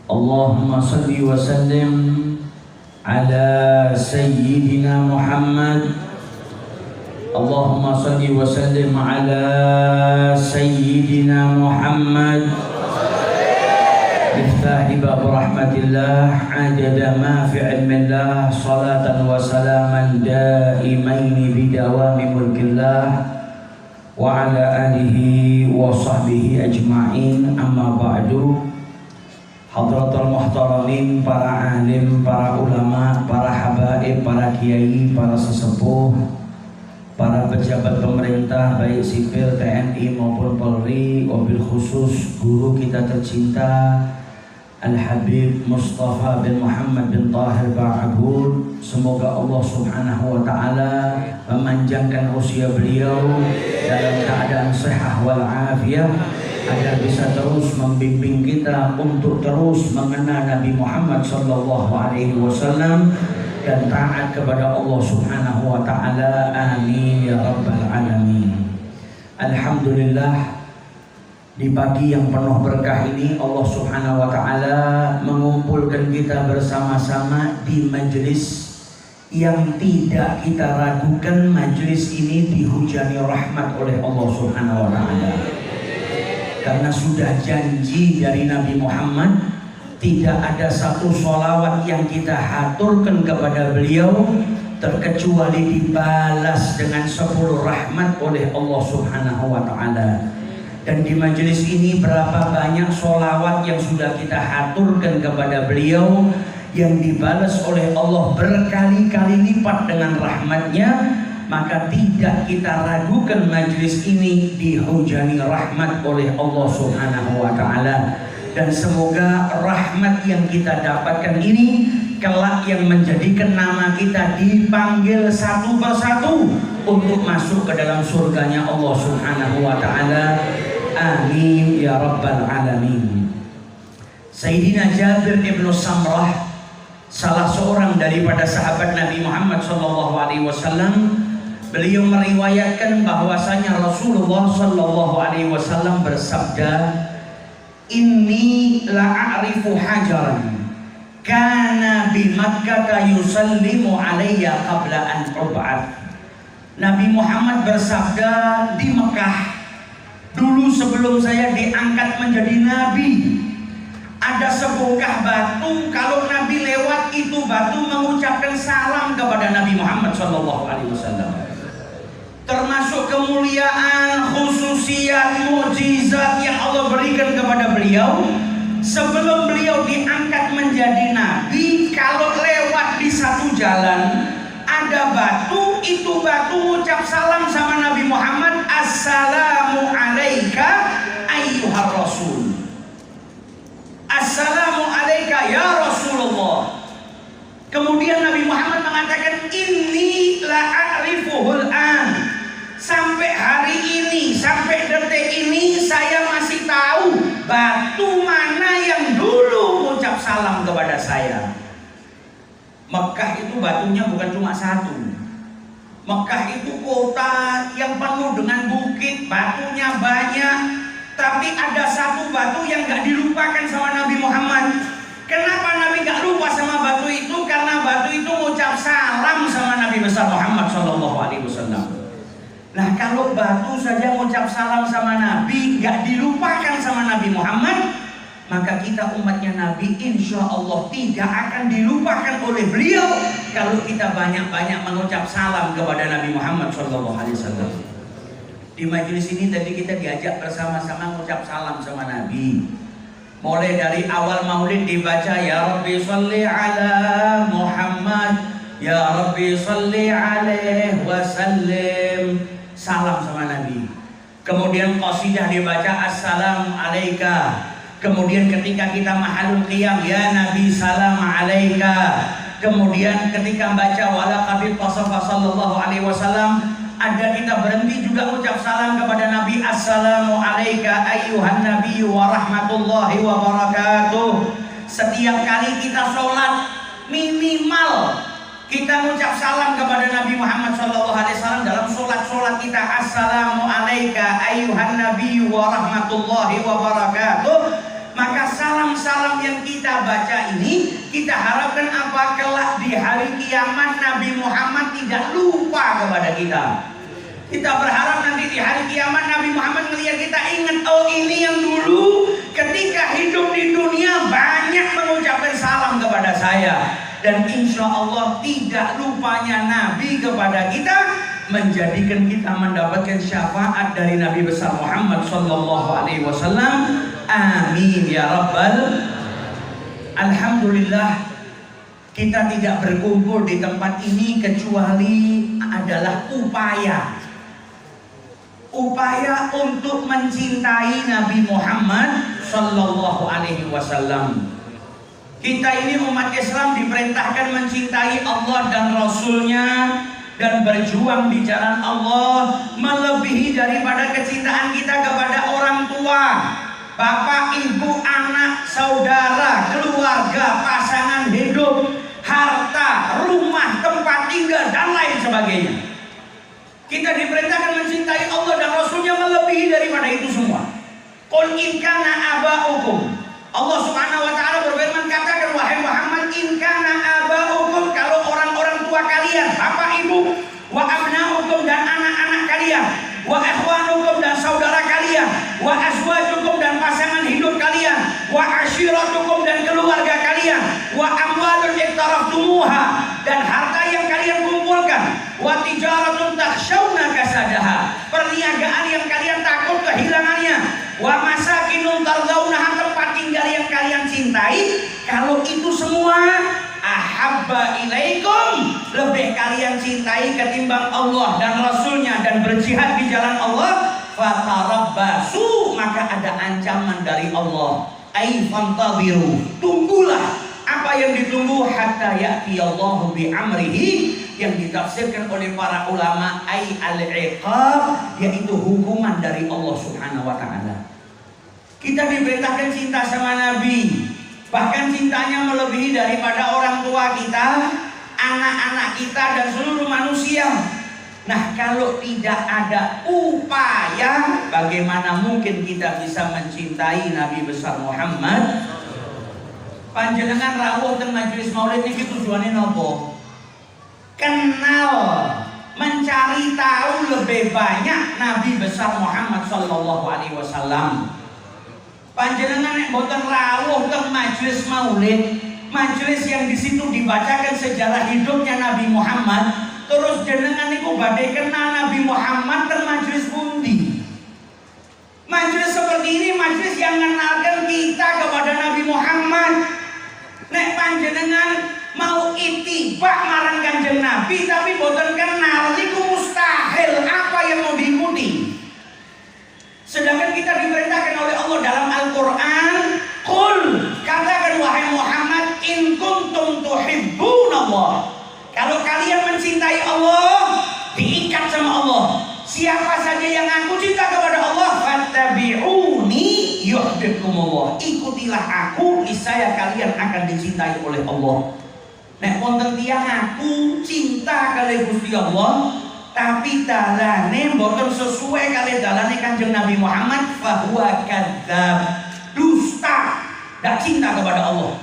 Allahumma salli wa sallim ala Sayyidina Muhammad. Allahumma salli wa sallim ala Sayyidina Muhammad. Miftahi bab rahmatillah adada ma fi ilmillah, salatan wa salaman daimaini bidawami mulkillah wa ala alihi wa sahbihi ajma'in. Amma ba'du. Hadratul muhtaramin, para alim, para ulama, para habaib, para kiai, para sesepuh, para pejabat pemerintah baik sipil, TNI maupun Polri, wabil khusus guru kita tercinta Al-Habib Mustafa bin Muhammad bin Tahir Ba'abud. Semoga Allah subhanahu wa ta'ala memanjangkan usia beliau dalam keadaan sehat wal afiyah, agar bisa terus membimbing kita untuk terus mengenal Nabi Muhammad sallallahu alaihi wasallam dan taat kepada Allah subhanahu wa ta'ala. Amin ya rabbal alamin. Alhamdulillah, di pagi yang penuh berkah ini Allah subhanahu wa ta'ala mengumpulkan kita bersama-sama di majelis yang tidak kita ragukan. Majelis ini dihujani rahmat oleh Allah subhanahu wa ta'ala, karena sudah janji dari Nabi Muhammad, tidak ada satu sholawat yang kita haturkan kepada beliau terkecuali dibalas dengan 10 rahmat oleh Allah subhanahu wa ta'ala. Dan di majelis ini berapa banyak sholawat yang sudah kita haturkan kepada beliau yang dibalas oleh Allah berkali-kali lipat dengan rahmatnya. Maka tidak kita ragukan majelis ini dihujani rahmat oleh Allah subhanahu wa ta'ala. Dan semoga rahmat yang kita dapatkan ini kelak yang menjadikan nama kita dipanggil satu persatu untuk masuk ke dalam surganya Allah subhanahu wa ta'ala. Amin ya rabbal alamin. Sayyidina Jabir ibn Samrah, salah seorang daripada sahabat Nabi Muhammad sallallahu alaihi wasallam, beliau meriwayatkan bahwasanya Rasulullah sallallahu alaihi wasallam bersabda, "Inni la'arifu hajaran kana bi Makkah yusallimu alayya qabla an ub'ath." Nabi Muhammad bersabda, di Mekah dulu sebelum saya diangkat menjadi nabi, ada sebongkah batu, kalau Nabi lewat itu batu mengucapkan salam kepada Nabi Muhammad sallallahu alaihi wasallam. Termasuk kemuliaan, khususiat, mukjizat yang Allah berikan kepada beliau. Sebelum beliau diangkat menjadi nabi, kalau lewat di satu jalan ada batu, itu batu ucap salam sama Nabi Muhammad, "Assalamu alaika ayyuhar rasul." Assalamu alaika ya Rasulullah. Kemudian Nabi Muhammad mengatakan, "Inni la'arifuhul an." Sampai hari ini, sampai detik ini saya masih tahu batu mana yang dulu mengucap salam kepada saya. Mekah itu batunya bukan cuma satu. Mekah itu kota yang penuh dengan bukit, batunya banyak. Tapi ada satu batu yang gak dilupakan sama Nabi Muhammad. Kenapa Nabi gak lupa sama batu itu? Karena batu itu mengucap salam sama Nabi besar Muhammad sallallahu alaihi wasallam. Nah, kalau batu saja mengucap salam sama Nabi gak dilupakan sama Nabi Muhammad, maka kita umatnya Nabi insya Allah tidak akan dilupakan oleh beliau kalau kita banyak-banyak mengucap salam kepada Nabi Muhammad sallallahu alaihi wasallam. Di majelis ini tadi kita diajak bersama-sama mengucap salam sama Nabi. Mulai dari awal maulid dibaca, "Ya Rabbi sholli ala Muhammad, Ya Rabbi sholli alaihi wasallim." Salam sama Nabi. Kemudian qasidah dibaca, "Assalamu alaika." Kemudian ketika kita mahalul qiyam, "Ya Nabi salam alaika." Kemudian ketika baca wala qabid tasafa sallallahu alaihi wasallam, ada kita berhenti juga ucap salam kepada Nabi, "Assalamu alaika ayyuhan nabi wa rahmatullahi wa barakatuh." Setiap kali kita sholat minimal kita mengucap salam kepada Nabi Muhammad SAW dalam sholat kita. Assalamu alayka ayyuhan nabi wa rahmatullahi wa barakatuh. Maka salam salam yang kita baca ini, kita harapkan apa? Kelak di hari kiamat Nabi Muhammad tidak lupa kepada kita. Kita berharap nanti di hari kiamat Nabi Muhammad melihat kita, ingat, oh ini yang dulu ketika hidup di dunia banyak mengucapkan salam kepada saya. Dan insya Allah tidak lupanya Nabi kepada kita menjadikan kita mendapatkan syafaat dari Nabi besar Muhammad sallallahu alaihi wasallam. Amin ya rabbal. Alhamdulillah, kita tidak berkumpul di tempat ini kecuali adalah upaya untuk mencintai Nabi Muhammad sallallahu alaihi wasallam. Kita ini umat Islam diperintahkan mencintai Allah dan Rasulnya dan berjuang di jalan Allah melebihi daripada kecintaan kita kepada orang tua, bapak, ibu, anak, saudara, keluarga, pasangan hidup, harta, rumah, tempat tinggal, dan lain sebagainya. Kita diperintahkan mencintai Allah dan Rasulnya melebihi daripada itu semua. Qul in kana aba'ukum, Allah subhanahu wa ta'ala berfirman, katakan wahai Muhammad, in kana aba'ukum, kalau orang-orang tua kalian, bapak ibu, wa abna'ukum dan anak-anak kalian, wa ikhwanukum dan saudara kalian, wa azwajukum dan pasangan hidup kalian, wa ashiratukum dan keluarga kalian, wa amwalun iktaraftumuha dan harta yang kalian kumpulkan, wa tijaratun takhshawna kasadaha, perniagaan yang kalian takut kehilangannya, wa masakinun tardawnaha, tempat tinggal yang kalian cintai. Kalau itu semua ahabba ilaikum, lebih kalian cintai ketimbang Allah dan Rasulnya dan berjihad di jalan Allah, fatarabbasu, maka ada ancaman dari Allah, ay fantabiru, tunggulah. Apa yang ditunggu? Hatta ya'ti Allahu bi amrihi, yang ditafsirkan oleh para ulama ay al-iqab, yaitu hukuman dari Allah subhanahu wa ta'ala. Kita diperintahkan cinta sama Nabi, bahkan cintanya melebihi daripada orang tua kita, anak-anak kita, dan seluruh manusia. Nah, kalau tidak ada upaya, bagaimana mungkin kita bisa mencintai Nabi besar Muhammad? Panjenengan rawuh teng majelis maulid niki tujuane napa? Kenal, mencari tahu lebih banyak Nabi besar Muhammad sallallahu alaihi wasallam. Panjenengan nek mboten rawuh teng majelis maulid, majelis yang di situ dibacakan sejarah hidupnya Nabi Muhammad, terus jenengan niku badhe kenal Nabi Muhammad teng majelis pundi? Majelis seperti ini majelis yang mengenalkan kita kepada Nabi Muhammad. Nek panjenengan mau itibak marang Kanjeng Nabi tapi mboten kenal, niku mustahil. Apa yang mau diikuti? Sedangkan kita diperintahkan oleh Allah dalam Al-Quran, Qul, katakan wahai Muhammad, in kuntum tuhibbunallah, kalau kalian mencintai Allah, diikat sama Allah. Siapa saja yang aku cinta kepada Allah, fattabi'uni yuhibbukumullah, ikutilah aku, niscaya kalian akan dicintai oleh Allah. Nek wonten tiyang aku cinta kali Gusti Allah, tapi dalane mboten sesuai kali dalane Kanjeng Nabi Muhammad, fahuwa kadzdzab, dusta, tidak cinta kepada Allah.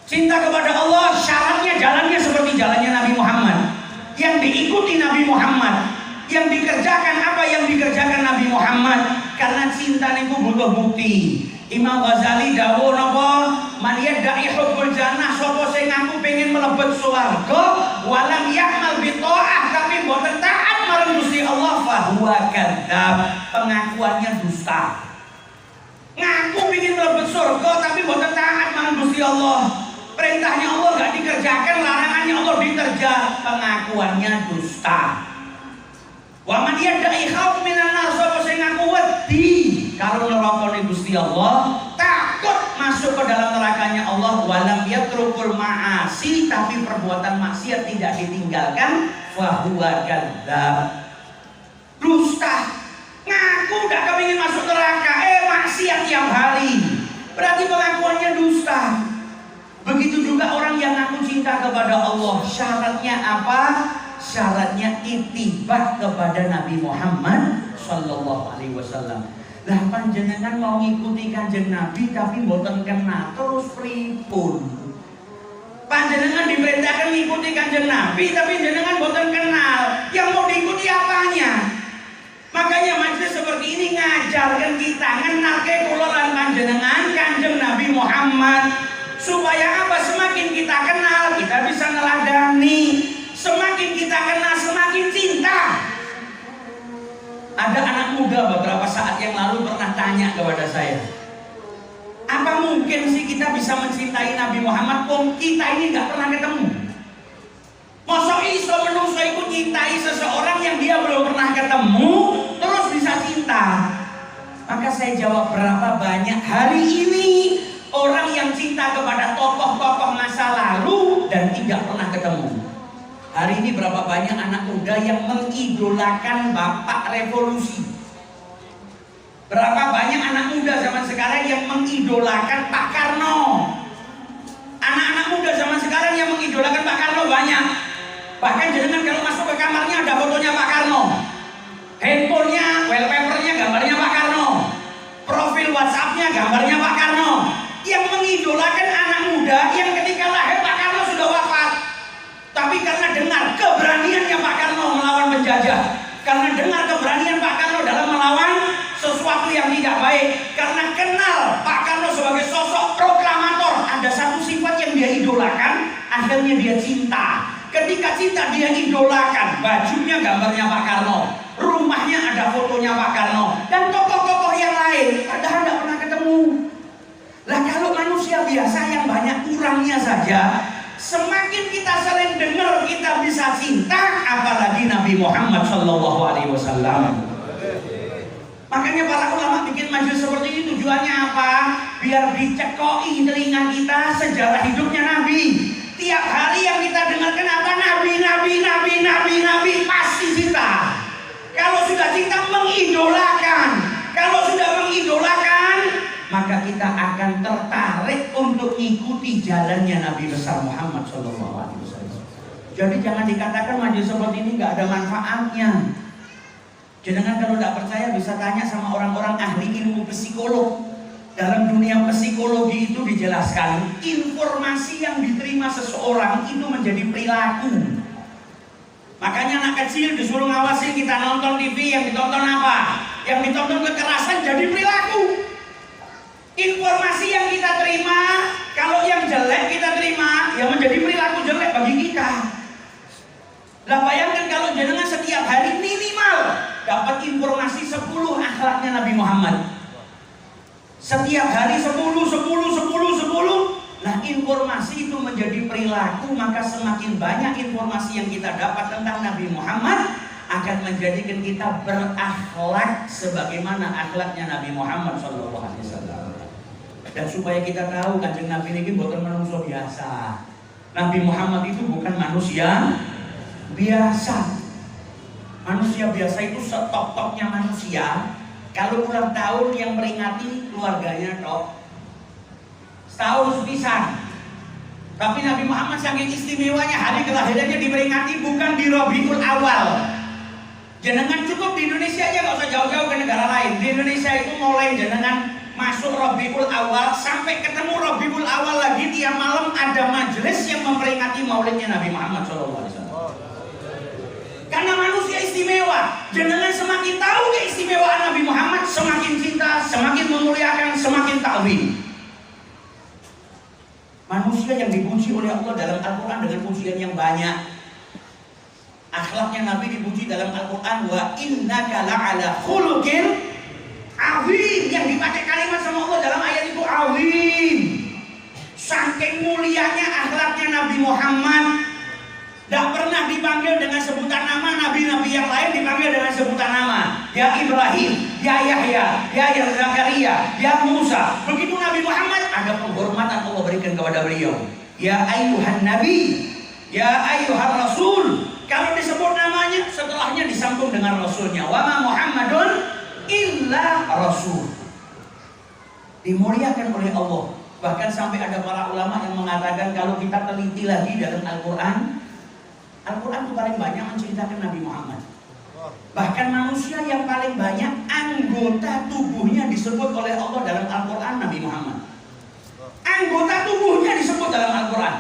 Cinta kepada Allah syaratnya jalannya seperti jalannya Nabi Muhammad, yang diikuti Nabi Muhammad, yang dikerjakan apa yang dikerjakan Nabi Muhammad. Karena cinta niku butuh bukti. Imam Ghazali dawuh napa? Man yad'i hubbul jannah, sapa sing ngaku pengen mlebet swarga walam ya'mal bi ta'ah, tapi mboten taat marang Gusti Allah, fahuwa kadzdzab, pengakuannya dusta. Ngaku pengen mlebet surga tapi mboten taat marang Gusti Allah. Perintahnya Allah enggak dikerjakan, larangannya Allah diterjang, pengakuannya dusta. Wa man yad'i khauf minan nar, sapa sing ngaku wedi karo nerakane Gusti Allah, takut masuk ke dalam nerakanya Allah, walam yatrukul ma'asi, tapi perbuatan maksiat tidak ditinggalkan, fahuwa kadzdzab, dusta. Ngaku udah kepingin masuk neraka, maksiat tiap hari, berarti pengakuannya dusta. Begitu juga orang yang ngaku cinta kepada Allah, syaratnya apa? Syaratnya itibah kepada Nabi Muhammad sallallahu alaihi wasallam. Lah panjenengan mau ngikuti Kanjeng Nabi tapi mboten kenal terus pripun? Panjenengan diperintahkan ngikuti Kanjeng Nabi tapi jenengan mboten kenal, yang mau diikuti apanya? Makanya majelis seperti ini ngajarkan kita ngenalke kula lan panjenengan Kanjeng Nabi Muhammad. Supaya apa? Semakin kita kenal, kita bisa neladani. Semakin kita kenal, semakin cinta. Ada anak muda beberapa saat yang lalu pernah tanya kepada saya, apa mungkin sih kita bisa mencintai Nabi Muhammad kok kita ini gak pernah ketemu? Masa iso menungso iku cintai seseorang yang dia belum pernah ketemu terus bisa cinta? Maka saya jawab, berapa banyak hari ini orang yang cinta kepada tokoh-tokoh masa lalu dan tidak pernah ketemu. Hari ini berapa banyak anak muda yang mengidolakan Bapak Revolusi. Berapa banyak anak muda zaman sekarang yang mengidolakan Pak Karno. Anak-anak muda zaman sekarang yang mengidolakan Pak Karno banyak. Bahkan jenengan kalau masuk ke kamarnya ada fotonya Pak Karno. Handphonenya, wallpapernya gambarnya Pak Karno. Profil WhatsAppnya gambarnya Pak Karno. Yang mengidolakan anak muda yang ketika lahir Pak Karno sudah wafat. Tapi karena dengar keberaniannya Pak Karno melawan penjajah, karena dengar keberanian Pak Karno dalam melawan sesuatu yang tidak baik, karena kenal Pak Karno sebagai sosok proklamator, ada satu sifat yang dia idolakan, akhirnya dia cinta. Ketika cinta dia idolakan, bajunya gambarnya Pak Karno, rumahnya ada fotonya Pak Karno, dan tokoh-tokoh yang lain, padahal tidak pernah ketemu. Lah kalau manusia biasa yang banyak kurangnya saja, semakin kita sering dengar kita bisa cinta, apalagi Nabi Muhammad SAW. Makanya para ulama bikin majelis seperti ini tujuannya apa? Biar dicekoi telinga kita sejarah hidupnya Nabi. Tiap hari yang kita dengarkan apa? Nabi, pasti cinta. Kalau sudah cinta mengidolakan. Kalau sudah mengidolakan, maka kita akan tertarik untuk ikuti jalannya Nabi besar Muhammad SAW. Jadi jangan dikatakan majelis seperti ini nggak ada manfaatnya. Jenengan kalau tidak percaya bisa tanya sama orang-orang ahli ilmu psikolog. Dalam dunia psikologi itu dijelaskan informasi yang diterima seseorang itu menjadi perilaku. Makanya anak kecil disuruh ngawasin kita nonton TV, yang ditonton apa? Yang ditonton kekerasan jadi perilaku. Informasi yang kita terima, kalau yang jelek kita terima, yang menjadi perilaku jelek bagi kita. Lah bayangkan kalau jenengan setiap hari minimal dapat informasi 10 akhlaknya Nabi Muhammad. Setiap hari 10. Nah informasi itu menjadi perilaku, maka semakin banyak informasi yang kita dapat tentang Nabi Muhammad akan menjadikan kita berakhlak sebagaimana akhlaknya Nabi Muhammad SAW. Dan supaya kita tahu Kanjeng Nabi ini bukan manusia biasa. Nabi Muhammad itu bukan manusia biasa. Manusia biasa itu setop-topnya manusia. Kalau ulang tahun yang meringati keluarganya tok, setahun sepisan. Tapi Nabi Muhammad saking istimewanya hari kelahirannya diperingati bukan di Rabiul Awal. Jenengan cukup di Indonesia aja, nggak usah jauh-jauh ke negara lain. Di Indonesia itu mulai jenengan masuk Rabiul Awal sampai ketemu Rabiul Awal lagi, tiap malam ada majelis yang memperingati maulidnya Nabi Muhammad SAW. Karena manusia istimewa, jenengan semakin tahu keistimewaan Nabi Muhammad, semakin cinta, semakin memuliakan, semakin ta'zim. Manusia yang dipuji oleh Allah dalam Al-Quran dengan pujian yang banyak. Akhlaknya Nabi dipuji dalam Al-Quran, wa innaka la'ala khuluqin azim. Yang dipakai kalimat sama Allah dalam ayat itu azim. Saking mulianya akhlaknya Nabi Muhammad, tidak pernah dipanggil dengan sebutan nama. Nabi-nabi yang lain dipanggil dengan sebutan nama. Ya Ibrahim, ya Yahya, ya Zakaria, ya Musa. Begitu Nabi Muhammad ada penghormatan Allah berikan kepada beliau. Ya ayyuhan nabi, ya ayyuhan rasul. Kalau disebut namanya, setelahnya disambung dengan rasulnya. Wa ma Muhammadun illa rasul. Dimuliakan oleh Allah. Bahkan sampai ada para ulama yang mengatakan kalau kita teliti lagi dalam Al-Quran, Al-Quran itu paling banyak menceritakan Nabi Muhammad. Bahkan manusia yang paling banyak anggota tubuhnya disebut oleh Allah dalam Al-Quran Nabi Muhammad. Anggota tubuhnya disebut dalam Al-Quran.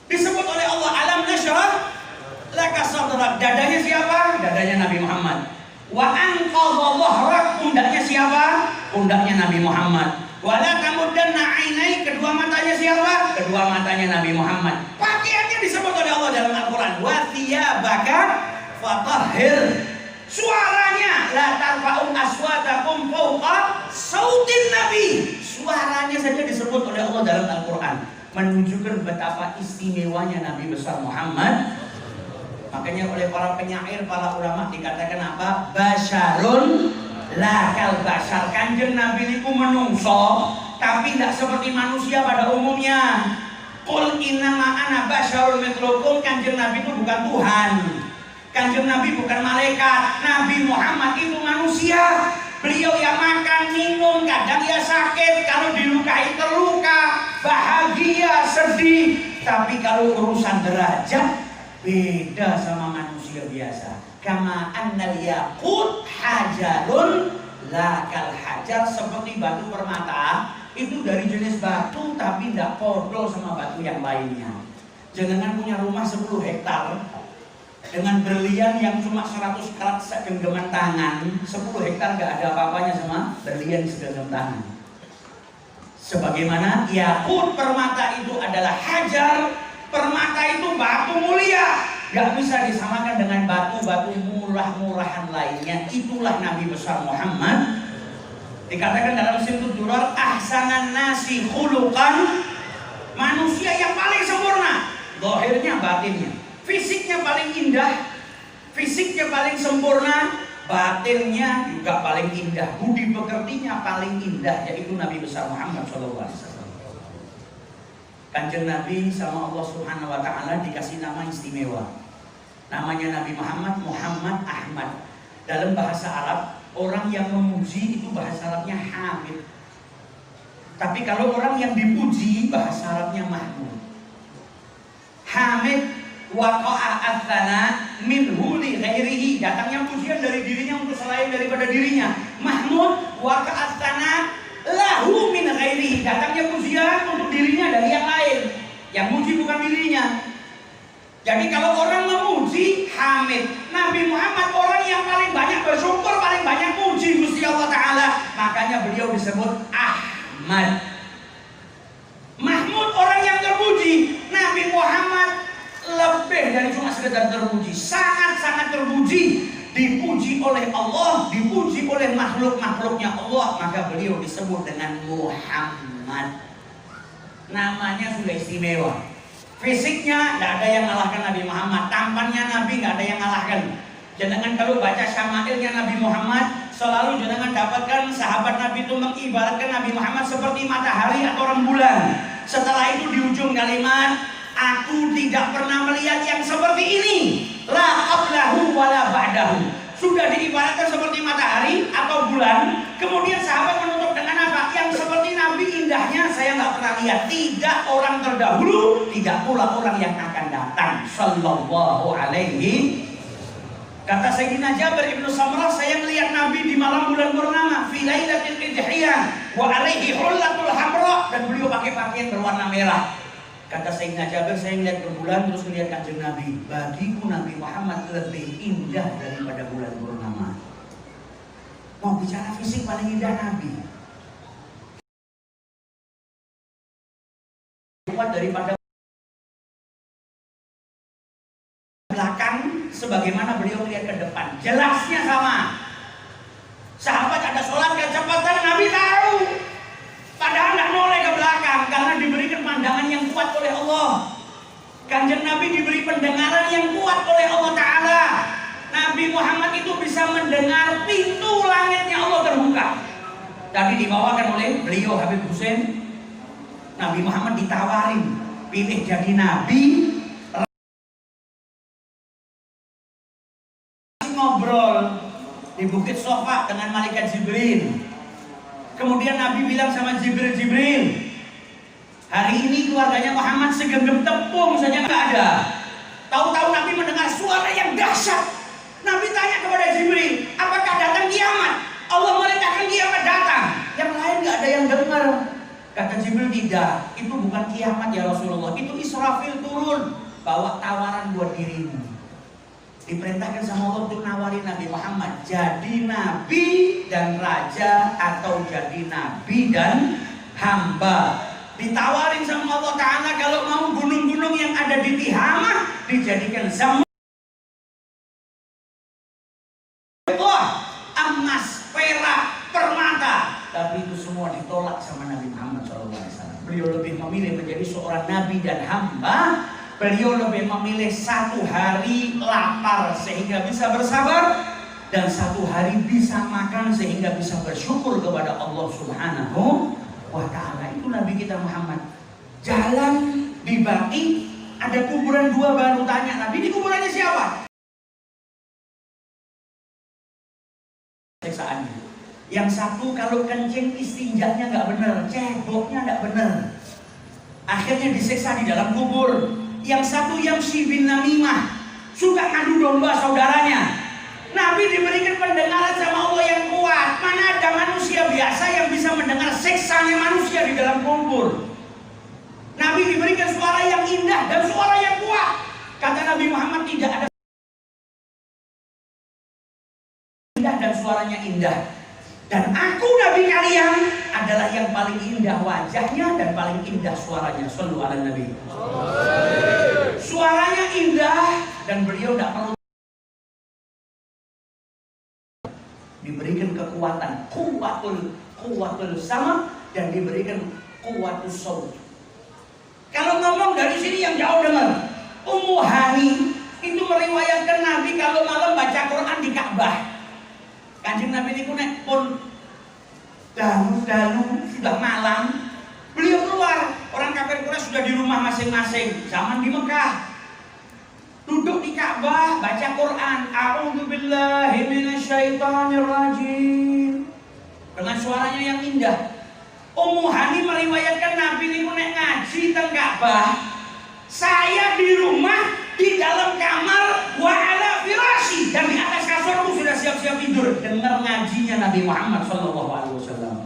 Disebut oleh Allah, alam nasyrah laka sadrak. Dadanya siapa? Dadanya Nabi Muhammad. Wa anqadha dhahrak. Pundaknya siapa? Pundaknya Nabi Muhammad. Wala tamuddanna ainai. Kedua matanya siapa? Kedua matanya Nabi Muhammad. Pakaiannya disebut oleh Allah dalam Al-Quran. Wa thiyabaka fatahhir. Suaranya la tarfa'u aswatakum fawqa sautin nabi. Suaranya saja disebut oleh Allah dalam Al-Quran, menunjukkan betapa istimewanya Nabi besar Muhammad. Makanya oleh para penyair, para ulama dikatakan apa? Basyarun lakal basyar. Kanjeng Nabi itu menungso, tapi tidak seperti manusia pada umumnya. Qul innama ana basyarun mitlukum. Kanjeng Nabi itu bukan Tuhan. Kanjeng Nabi bukan malaikat. Nabi Muhammad itu manusia. Beliau yang makan, minum, kadang ya sakit, kalau dilukai terluka, bahagia, sedih. Tapi kalau urusan derajat, beda sama manusia biasa. Kama annal yaqut hajarun lakal hajar. Seperti batu permata, itu dari jenis batu tapi tidak podol sama batu yang lainnya. Jangan punya rumah 10 hektar dengan berlian yang cuma 100 karat segenggaman tangan. 10 hektar gak ada apa-apanya sama berlian segenggam tangan. Sebagaimana yakut permata itu adalah hajar, permata itu batu mulia, gak bisa disamakan dengan batu-batu murah-murahan lainnya. Itulah Nabi besar Muhammad. Dikatakan dalam Simtud Durar, ahsanan nasi khuluqan. Manusia yang paling sempurna, zahirnya batinnya. Fisiknya paling indah, fisiknya paling sempurna, batinnya juga paling indah, budi pekertinya paling indah, yaitu Nabi besar Muhammad SAW. Kanjeng Nabi sama Allah Subhanahu Wa Taala dikasih nama istimewa. Namanya Nabi Muhammad, Muhammad Ahmad. Dalam bahasa Arab, orang yang memuji itu bahasa Arabnya Hamid. Tapi kalau orang yang dipuji, bahasa Arabnya Mahmud. Hamid waqa'a athana minhu li ghairihi. Datangnya pujian dari dirinya untuk selain daripada dirinya. Mahmud waqa'a athana lahu min ghairihi. Datangnya pujian untuk dirinya dari yang lain. Yang muji bukan dirinya. Jadi kalau orang memuji, Hamid. Nabi Muhammad orang yang paling banyak bersyukur, paling banyak puji Gusti Allah Ta'ala. Makanya beliau disebut Ahmad. Mahmud orang yang terpuji. Nabi Muhammad lebih dari cuma sekedar terpuji, sangat-sangat terpuji, dipuji oleh Allah, dipuji oleh makhluk-makhluknya Allah. Maka beliau disebut dengan Muhammad. Namanya sudah istimewa. Fisiknya tidak ada yang mengalahkan Nabi Muhammad. Tampannya Nabi tidak ada yang mengalahkan. Jangan kalau baca syama'ilnya Nabi Muhammad, selalu jangan dapatkan sahabat Nabi itu mengibaratkan Nabi Muhammad seperti matahari atau rembulan. Setelah itu di ujung kalimat, aku tidak pernah melihat yang seperti ini, la qablahu wala ba'dahu. Sudah diibaratkan seperti matahari atau bulan. Kemudian sahabat menutup dengan apa? Yang seperti Nabi indahnya saya nggak pernah lihat. Tidak orang terdahulu, tidak pula orang yang akan datang. Sallallahu alaihi. Kata Sayyidina Jabir ibnu Samrah, saya melihat Nabi di malam bulan purnama, fi lailatul idhiyah, wa alaihi hullatul hamra, dan beliau pakai pakaian berwarna merah. Kata Sayyidina Jabir, saya melihat bulan terus melihat kanjeng Nabi. Bagiku Nabi Muhammad lebih indah daripada bulan purnama. Mau bicara fisik paling indah Nabi. Kuat daripada belakang, sebagaimana beliau melihat ke depan. Jelasnya sama. Sahabat ada sholat kecepatan, Nabi tahu. Padahal tidak noleh ke belakang karena diberikan pandangan yang kuat oleh Allah. Kanjeng Nabi diberi pendengaran yang kuat oleh Allah Ta'ala. Nabi Muhammad itu bisa mendengar pintu langitnya Allah terbuka. Tadi dibawakan oleh beliau Habib Hussein. Nabi Muhammad ditawarin pilih jadi Nabi. Ngobrol di Bukit Sofa dengan malaikat Jibril. Kemudian Nabi bilang sama Jibril, hari ini keluarganya Muhammad segenggam tepung saja nggak ada. Tahu-tahu Nabi mendengar suara yang dahsyat. tanya kepada Jibril, apakah datang kiamat? Allah merintahkan kiamat datang. Yang lain nggak ada yang dengar. Kata Jibril, tidak. Itu bukan kiamat ya Rasulullah. Itu Israfil turun bawa tawaran buat dirimu. Diperintahkan sama Allah untuk nawarin Nabi Muhammad, jadi nabi dan raja atau jadi nabi dan hamba. Ditawarin sama Allah Ta'ala kalau mau gunung-gunung yang ada di Tihamah dijadikan zamrud, emas, perak, permata. Tapi itu semua ditolak sama Nabi Muhammad SAW. Beliau lebih memilih menjadi seorang nabi dan hamba. Beliau lebih memilih 1 hari lapar sehingga bisa bersabar, dan 1 hari bisa makan sehingga bisa bersyukur kepada Allah Subhanahu wa Ta'ala. Itu Nabi kita Muhammad. Jalan di Baqi, ada kuburan 2, baru tanya Nabi, ini kuburannya siapa? Siksaannya. Yang satu kalau kencing istinjaknya nggak benar, ceboknya nggak benar, akhirnya disiksa di dalam kubur. Yang satu yang bin namimah, suka ngadu domba saudaranya. Nabi diberikan pendengaran sama Allah yang kuat. Mana ada manusia biasa yang bisa mendengar siksanya manusia di dalam kubur. Nabi diberikan suara yang indah dan suara yang kuat. Kata Nabi Muhammad, tidak ada indah dan suaranya indah. Dan aku Nabi kalian adalah yang paling indah wajahnya dan paling indah suaranya. Shallu ala Nabi. Suaranya indah dan beliau tidak perlu diberikan kekuatan, kuwatul sama, dan diberikan kuwatul saut. Kalau ngomong dari sini yang jauh dengar. Ummu Hani itu meriwayatkan Nabi kalau malam baca Quran di Ka'bah. Kanjeng Nabi itu nek pun dalu sudah malam, beliau keluar. Orang kafir Quraisy sudah di rumah masing-masing. Zaman di Mekah, duduk di Ka'bah baca Quran. A'udzubillahi minasyaitonirrajim, dengan suaranya yang indah. Ummu Hani meriwayatkan Nabi itu nek ngaji teng Ka'bah, saya di rumah di dalam kamar wa ala firasyi, dan di atas kasurku sudah siap-siap tidur dengar ngajinya Nabi Muhammad sallallahu alaihi wasallam.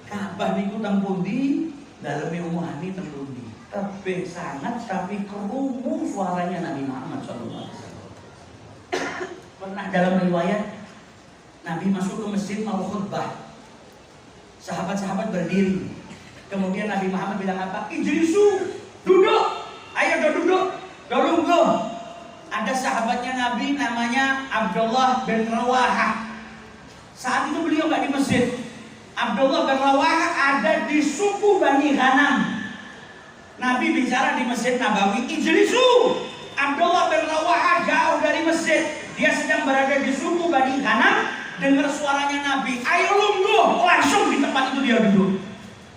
Ka'bah niku teng pundi, daleme Ummu Hani teng pundi. Tebih sangat tapi kerungu suaranya Nabi Muhammad sallallahu alaihi wasallam. Pernah dalam riwayat Nabi masuk ke masjid mau khutbah. Sahabat-sahabat berdiri. Kemudian Nabi Muhammad bilang apa? Ijlisu, duduk. Ayo duduk. Lungguh. Ada sahabatnya Nabi namanya Abdullah bin Rawahah. Saat itu beliau nggak di masjid. Abdullah bin Rawahah ada di suku Bani Ghanam. Nabi bicara di Masjid Nabawi, ijlisu. Abdullah bin Rawahah jauh dari masjid. Dia sedang berada di suku Bani Ghanam. Dengar suaranya Nabi, ayo lungguh. Langsung di tempat itu dia duduk.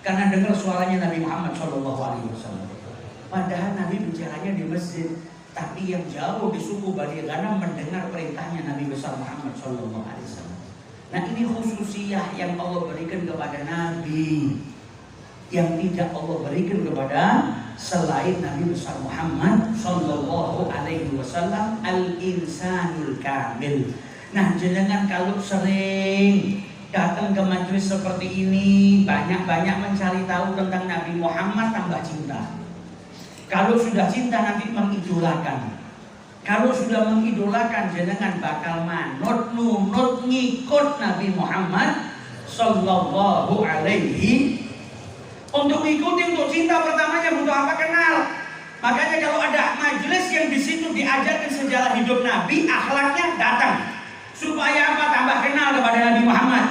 Karena dengar suaranya Nabi Muhammad SAW. Padahal Nabi bicaranya di masjid, tapi yang jauh di suku Bani Ghanam mendengar perintahnya Nabi besar Muhammad SAW. Nah, ini khususiyah yang Allah berikan kepada Nabi, yang tidak Allah berikan kepada selain Nabi besar Muhammad Sallallahu Alaihi Wasallam, al-insanul kamil. Nah, jenengan kalau sering datang ke majelis seperti ini, banyak-banyak mencari tahu tentang Nabi Muhammad, tambah cinta. Kalau sudah cinta nanti mengidolakan. Kalau sudah mengidolakan, jenengan bakal manut, nunut, ngikut Nabi Muhammad Sallallahu Alaihi. Untuk mengikuti, untuk cinta pertamanya butuh apa? Kenal. Makanya kalau ada majelis yang di situ diajarkan sejarah hidup Nabi, akhlaknya, datang. Supaya apa? Tambah kenal kepada Nabi Muhammad.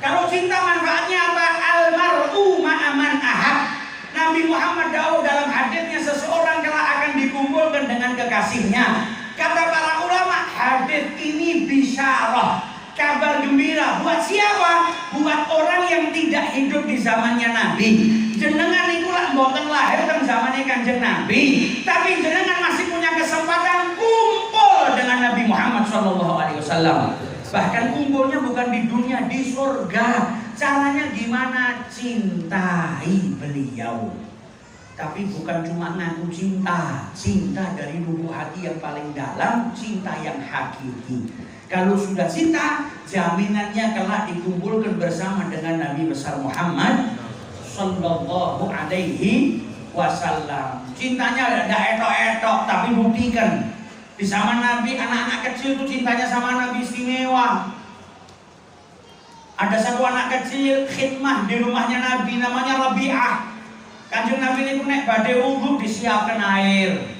Kalau cinta manfaatnya apa? Almar'u ma'aman ahab. Nabi Muhammad dahulu dalam hadisnya, seseorang kelak akan dikumpulkan dengan kekasihnya. Kata para ulama, hadis ini bisyarah, kabar gembira. Buat siapa? Buat orang yang tidak hidup di zamannya Nabi. Jenengan itulah mboten lahir dalam zamannya Kanjeng Nabi, tapi jenengan masih punya kesempatan kumpul dengan Nabi Muhammad SAW. Bahkan kumpulnya bukan di dunia, di surga. Caranya gimana? Cintai beliau. Tapi bukan cuma ngaku cinta, cinta dari lubuk hati yang paling dalam, cinta yang hakiki. Kalau sudah cinta, jaminannya kelak dikumpulkan bersama dengan Nabi besar Muhammad Sallallahu Alaihi Wasallam. Cintanya tidak etok-etok, tapi buktikan. Di zaman Nabi, anak-anak kecil itu cintanya sama Nabi istimewa. Ada satu anak kecil khidmah di rumahnya Nabi, namanya Rabi'ah. Kanjeng Nabi ini nek badhe wudu disiapkan air.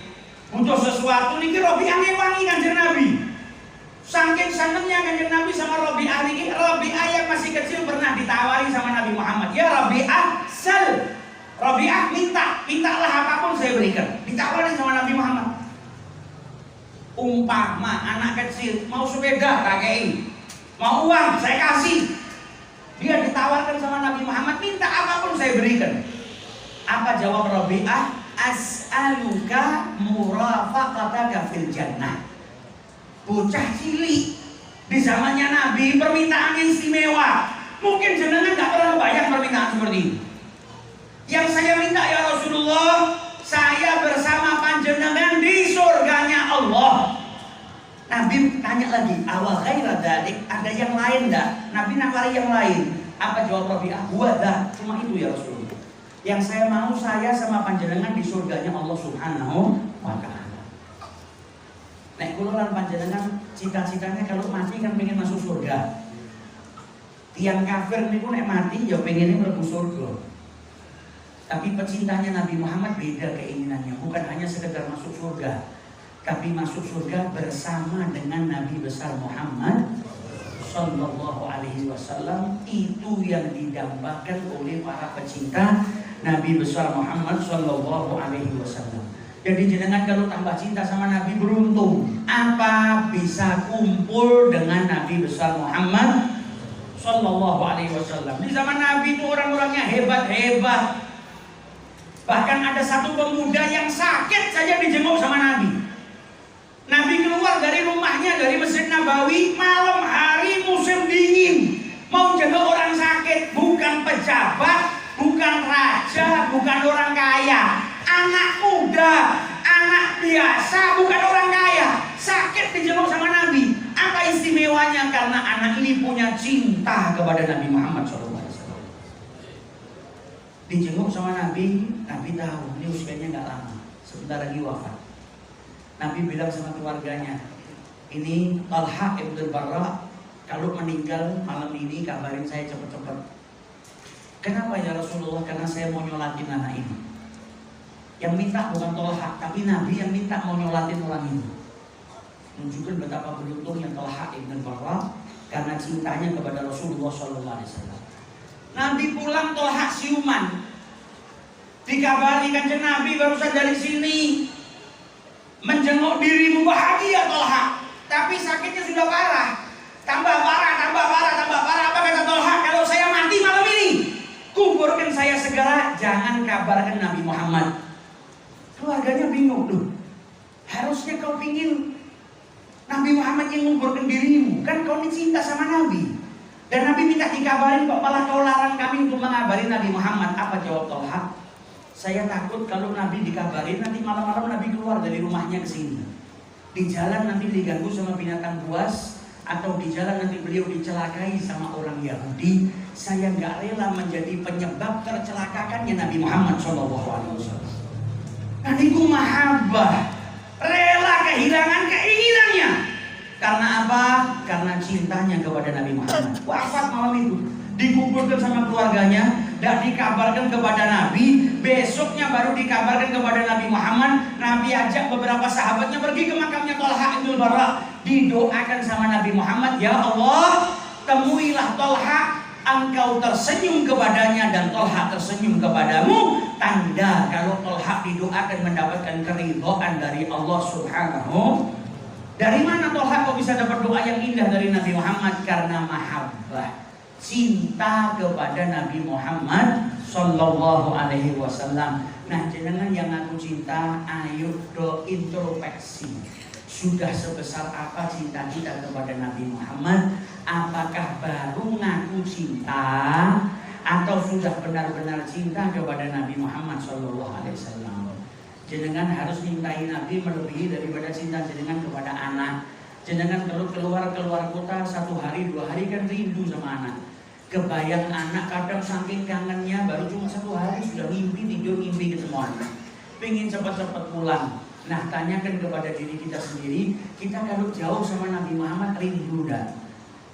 Untuk sesuatu niki Rabi'ah ngewangi Kanjeng Nabi. Saking senengnya Kanjeng Nabi sama Rabi'ah niki, Rabi'ah yang masih kecil pernah ditawari sama Nabi Muhammad. Ya Rabi'ah, sal. Rabi'ah mintalah apapun saya berikan. Ditawari sama Nabi Muhammad. Umpama anak kecil mau sepeda kakei, mau uang saya kasih. Dia ditawarkan sama Nabi Muhammad, minta apapun saya berikan. Apa jawab Rabi'ah? As'aluka murafaqataka fil jannah. Bocah cilik di zamannya Nabi, permintaan istimewa. Mungkin jenengan gak pernah kebayang permintaan seperti ini. Yang saya minta ya Rasulullah, saya bersama panjenengan di surganya Allah. Nabi tanya lagi, awal ghaira dzalik, ada yang lain enggak? Nabi nawari yang lain. Apa jawab Rabi'ah? Huwa, cuma itu ya Rasulullah. Yang saya mau, saya sama panjenengan di surganya Allah Subhanahu wa ta'ala. Nek kula lan panjenengan cita-citanya kalau mati kan pengen masuk surga. Tiang kafir niku nek mati ya pengennya mlebu surga. Tapi pecintanya Nabi Muhammad beda keinginannya, bukan hanya sekedar masuk surga, tapi masuk surga bersama dengan Nabi besar Muhammad Sallallahu Alaihi Wasallam. Itu yang didambakan oleh para pecinta Nabi besar Muhammad Sallallahu Alaihi Wasallam. Jadi jenengan kalau tambah cinta sama Nabi beruntung. Apa bisa kumpul dengan Nabi besar Muhammad Sallallahu Alaihi Wasallam. Di zaman Nabi itu orang-orangnya hebat-hebat. Bahkan ada satu pemuda yang sakit saja dijenguk sama Nabi. Nabi keluar dari rumahnya, dari Masjid Nabawi, malam hari musim dingin, mau jenguk orang sakit. Bukan pejabat, bukan raja, bukan orang kaya, anak muda, anak biasa, bukan orang kaya, sakit dijenguk sama Nabi. Apa istimewanya? Karena anak ini punya cinta kepada Nabi Muhammad SAW. Dijenguk sama Nabi, Nabi tahu ini usianya gak lama, sebentar lagi wafat. Nabi bilang sama keluarganya, ini Talha ibn Barra kalau meninggal malam ini kabarin saya cepet-cepet. Kenapa ya Rasulullah? Karena saya mau nyolatin anak ini. Yang minta bukan Talha, tapi Nabi yang minta mau nyolatin orang ini. Menunjukkan betapa beruntungnya Talha ibn Barra karena cintanya kepada Rasulullah SAW. Nabi pulang, Talha siuman. Dikabari Kanjeng Nabi barusan dari sini, menjenguk dirimu, bahagia Talha. Tapi sakitnya sudah parah. Tambah parah. Apa kata Talha? Kalau saya mati malam ini, kuburkan saya segera, jangan kabarkan Nabi Muhammad. Keluarganya bingung tuh. Harusnya kau pingin Nabi Muhammad yang menguburkan dirimu. Kan kau ini cinta sama Nabi. Dan Nabi minta dikabarin, kok malah kau larang kami untuk mengabari Nabi Muhammad. Apa jawab Talha? Saya takut kalau Nabi dikabarin, nanti malam-malam Nabi keluar dari rumahnya ke sini. Di jalan nanti diganggu sama binatang buas, atau di jalan nanti beliau dicelakai sama orang Yahudi. Saya nggak rela menjadi penyebab tercelakakannya Nabi Muhammad SAW. Dan itu mahabbah, rela kehilangan keinginannya. Karena apa? Karena cintanya kepada Nabi Muhammad. Wafat malam itu, dikumpulkan sama keluarganya, dan dikabarkan kepada Nabi. Besoknya baru dikabarkan kepada Nabi Muhammad. Nabi ajak beberapa sahabatnya pergi ke makamnya Talha ibn Barra. Didoakan sama Nabi Muhammad, ya Allah, temuilah Talha, engkau tersenyum kepadanya dan Talha tersenyum kepadamu. Tanda kalau Talha didoakan mendapatkan keridhaan dari Allah Subhanahu. Dari mana Talha kok bisa dapat doa yang indah dari Nabi Muhammad? Karena mahabbah, cinta kepada Nabi Muhammad Sallallahu Alaihi Wasallam. Nah, jenengan yang ngaku cinta, ayo do introspeksi. Sudah sebesar apa cinta kita kepada Nabi Muhammad? Apakah baru ngaku cinta, atau sudah benar-benar cinta kepada Nabi Muhammad SAW. Jenengan harus cintai Nabi melebihi daripada cinta jenengan kepada anak. Jenengan kalau keluar kota 1 hari 2 hari kan rindu sama anak. Kebayang anak kadang saking kangennya baru cuma 1 hari sudah tidur mimpi ketemu anak. Pengen cepat-cepat pulang. Nah, tanyakan kepada diri kita sendiri, kita kalau jauh sama Nabi Muhammad rindu enggak?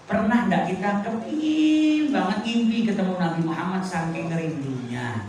Pernah enggak kita kepingin banget mimpi ketemu Nabi Muhammad saking rindunya?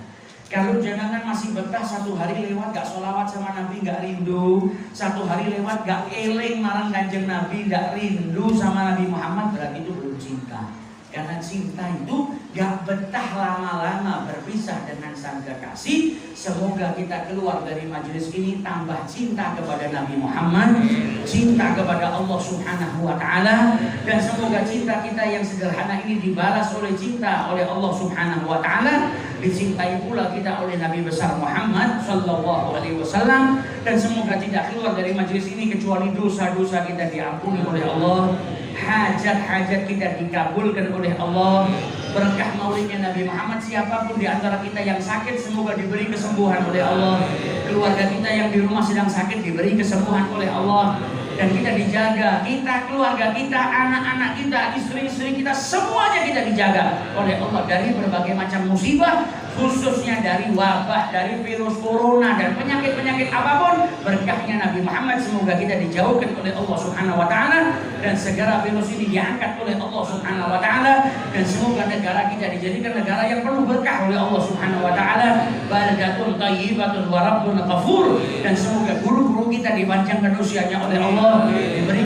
Kalau jenengan masih betah 1 hari lewat gak sholawat sama Nabi gak rindu, 1 hari lewat gak eling marang kanjeng Nabi gak rindu sama Nabi Muhammad, berarti itu belum cinta. Karena cinta itu gak betah lama-lama berpisah dengan sang kekasih. Semoga kita keluar dari majelis ini tambah cinta kepada Nabi Muhammad, cinta kepada Allah Subhanahu wa Ta'ala, dan semoga cinta kita yang sederhana ini dibalas oleh cinta oleh Allah Subhanahu wa Ta'ala. Dicintai pula kita oleh Nabi besar Muhammad Sallallahu Alaihi Wasallam, dan semoga tidak keluar dari majelis ini kecuali dosa-dosa kita diampuni oleh Allah, hajat-hajat kita dikabulkan oleh Allah, berkah maulidnya Nabi Muhammad. Siapapun di antara kita yang sakit semoga diberi kesembuhan oleh Allah, keluarga kita yang di rumah sedang sakit diberi kesembuhan oleh Allah, dan kita dijaga, kita, keluarga kita, anak-anak kita, istri-istri kita, semuanya kita dijaga oleh Allah dari berbagai macam musibah, khususnya dari wabah, dari virus corona dan penyakit-penyakit apapun. Berkahnya Nabi Muhammad semoga kita dijauhkan oleh Allah Subhanahu wa Ta'ala, dan segera virus ini diangkat oleh Allah Subhanahu wa Ta'ala, dan semoga negara kita dijadikan negara yang penuh berkah oleh Allah Subhanahu wa Ta'ala, baldatun thayyibatun wa rabbun ghafur, dan semoga guru-guru kita dipanjangkan usianya oleh Allah, diberi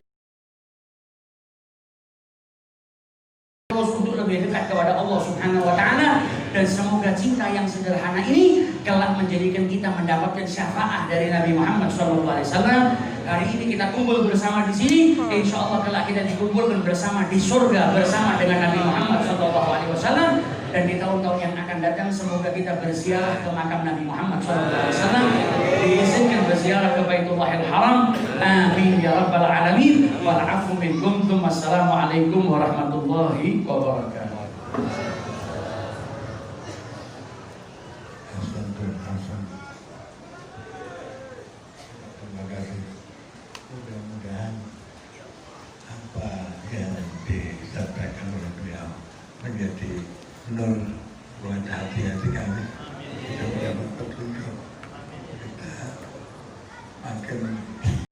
terus untuk lebih dekat kepada Allah Subhanahu wa Ta'ala, dan semoga cinta yang sederhana ini kelak menjadikan kita mendapatkan syafaat dari Nabi Muhammad SAW. Hari ini kita kumpul bersama di sini, insya Allah kelak kita dikumpulkan bersama di surga bersama dengan Nabi Muhammad SAW. Dan di tahun-tahun yang akan datang semoga kita berziarah ke makam Nabi Muhammad SAW, diizinkan berziarah ke Baitullahil Haram. Amin ya rabbal alamin. Wal afu minkum. Wassalamualaikum warahmatullahi wabarakatuh. Terima kasih. Mudah-mudahan apa yang disampaikan oleh beliau menjadi nur buat hati-hati kami.